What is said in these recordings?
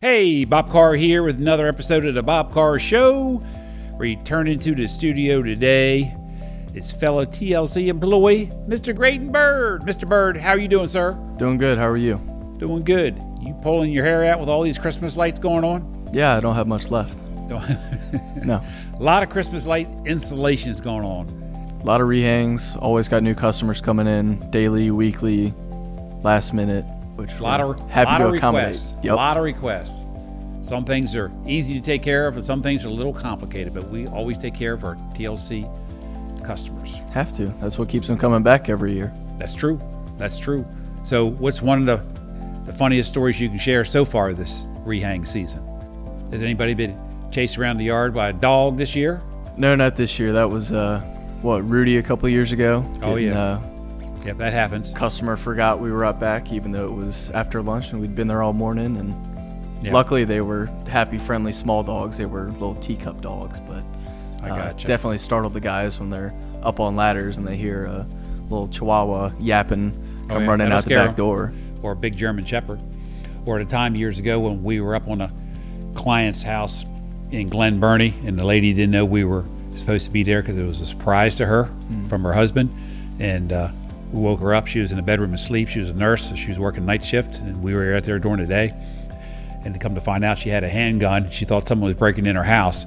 Hey, Bob Carr here with another episode of the Bob Carr Show. Returning to the studio today is fellow TLC employee, Mr. Grayden Bird. Mr. Bird, how are you doing, sir? Doing good. How are you? Doing good. You pulling your hair out with all these Christmas lights going on? Yeah, I don't have much left. No. A lot of Christmas light installations going on. A lot of rehangs. Always got new customers coming in, daily, weekly, last minute, which A lot of requests. Yep. A lot of requests. Some things are easy to take care of, and some things are a little complicated, but we always take care of our TLC customers. Have to. That's what keeps them coming back every year. That's true. That's true. So what's one of the funniest stories you can share so far this rehang season? Has anybody been chased around the yard by a dog this year? No, not this year. That was, Rudy a couple of years ago. Oh, yeah. Yep, that happens. Customer forgot we were up back, even though it was after lunch and we'd been there all morning. And luckily they were happy, friendly, small dogs. They were little teacup dogs, but I gotcha. Definitely startled the guys when they're up on ladders and they hear a little chihuahua yapping come running out the back door. Or a big German Shepherd. Or at a time years ago when we were up on a client's house in Glen Burnie, and the lady didn't know we were supposed to be there because it was a surprise to her from her husband. And we woke her up. She was in the bedroom asleep. She was a nurse, so she was working night shift, and we were out there during the day. And to come to find out, she had a handgun. She thought someone was breaking in her house,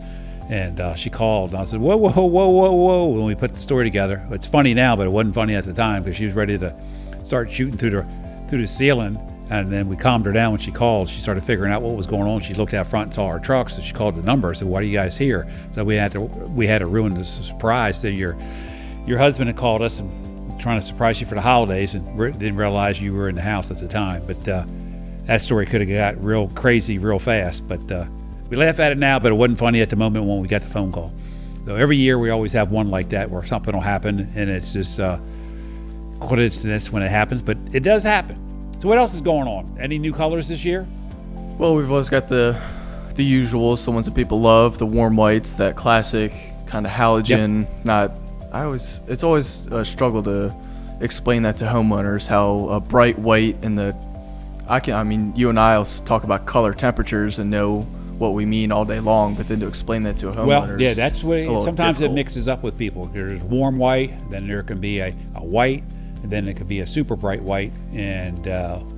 and she called. And I said, whoa, whoa, whoa, whoa, whoa. When we put the story together, it's funny now, but it wasn't funny at the time because she was ready to start shooting through the ceiling. And then we calmed her down when she called. She started figuring out what was going on. She looked out front and saw our trucks, so she called the number. I said, "Why are you guys here?" So we had to ruin the surprise that your husband had called us and trying to surprise you for the holidays, and didn't realize you were in the house at the time. But that story could have got real crazy real fast. But we laugh at it now, but it wasn't funny at the moment when we got the phone call. So every year we always have one like that where something will happen, and it's just coincidence when it happens, but it does happen. So what else is going on? Any new colors this year? Well, we've always got the usuals, the ones that people love, the warm whites, that classic kind of halogen. Yep. It's always a struggle to explain that to homeowners, how a bright white and you and I will talk about color temperatures and know what we mean all day long, but then to explain that to a homeowner. Well, yeah, that's what sometimes difficult. it mixes up with people. There's warm white, then there can be a white, and then it could be a super bright white. And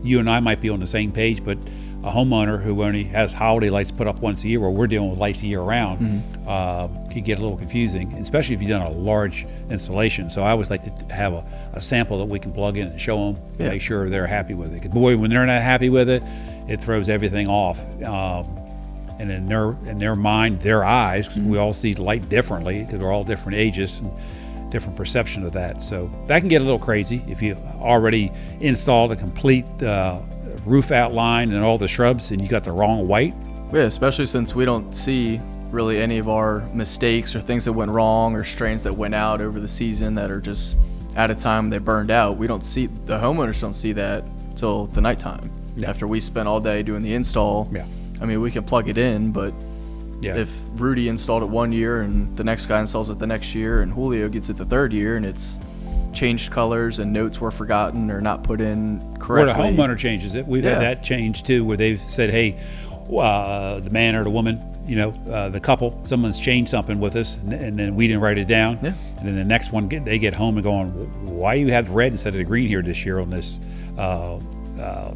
you and I might be on the same page, but a homeowner who only has holiday lights put up once a year, where we're dealing with lights year round, can get a little confusing, especially if you've done a large installation. So I always like to have a sample that we can plug in and show them, to make sure they're happy with it. Because boy, when they're not happy with it, it throws everything off. And in their mind, their eyes, because we all see light differently because we're all different ages and different perception of that. So that can get a little crazy if you already installed a complete roof outline and all the shrubs and you got the wrong white. Yeah, especially since we don't see really any of our mistakes or things that went wrong or strains that went out over the season that are just at a time they burned out. The homeowners don't see that till the nighttime after we spent all day doing the install. Yeah. I mean, we can plug it in, but if Rudy installed it one year and the next guy installs it the next year and Julio gets it the third year and it's changed colors and notes were forgotten or not put in correctly. Or the homeowner changes it. We've had that change too, where they've said, hey, the man or the woman, the couple, someone's changed something with us, and then we didn't write it down. Yeah. And then the next one, they get home and going, why you have red instead of the green here this year on this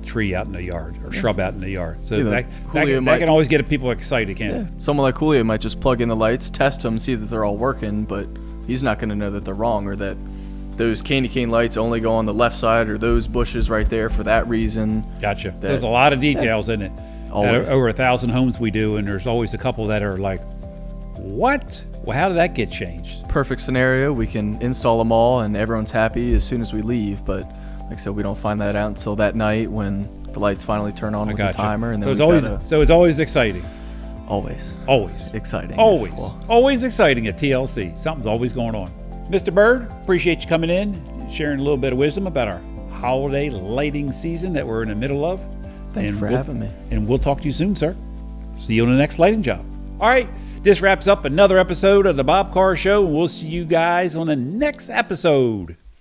tree out in the yard or shrub out in the yard. So that can always get people excited, can't it? Someone like Julio might just plug in the lights, test them, see that they're all working, but he's not going to know that they're wrong or that those candy cane lights only go on the left side or those bushes right there for that reason. Gotcha. There's a lot of details in it. Always. Over 1,000 homes we do, and there's always a couple that are like, what? Well, how did that get changed? Perfect scenario. We can install them all and everyone's happy as soon as we leave, but like I said, we don't find that out until that night when the lights finally turn on with the timer. And then it's always exciting. Always exciting. Always exciting at TLC. Something's always going on. Mr. Bird, appreciate you coming in, sharing a little bit of wisdom about our holiday lighting season that we're in the middle of. Thank you for having me. And we'll talk to you soon, sir. See you on the next lighting job. All right, this wraps up another episode of the Bob Carr Show. We'll see you guys on the next episode.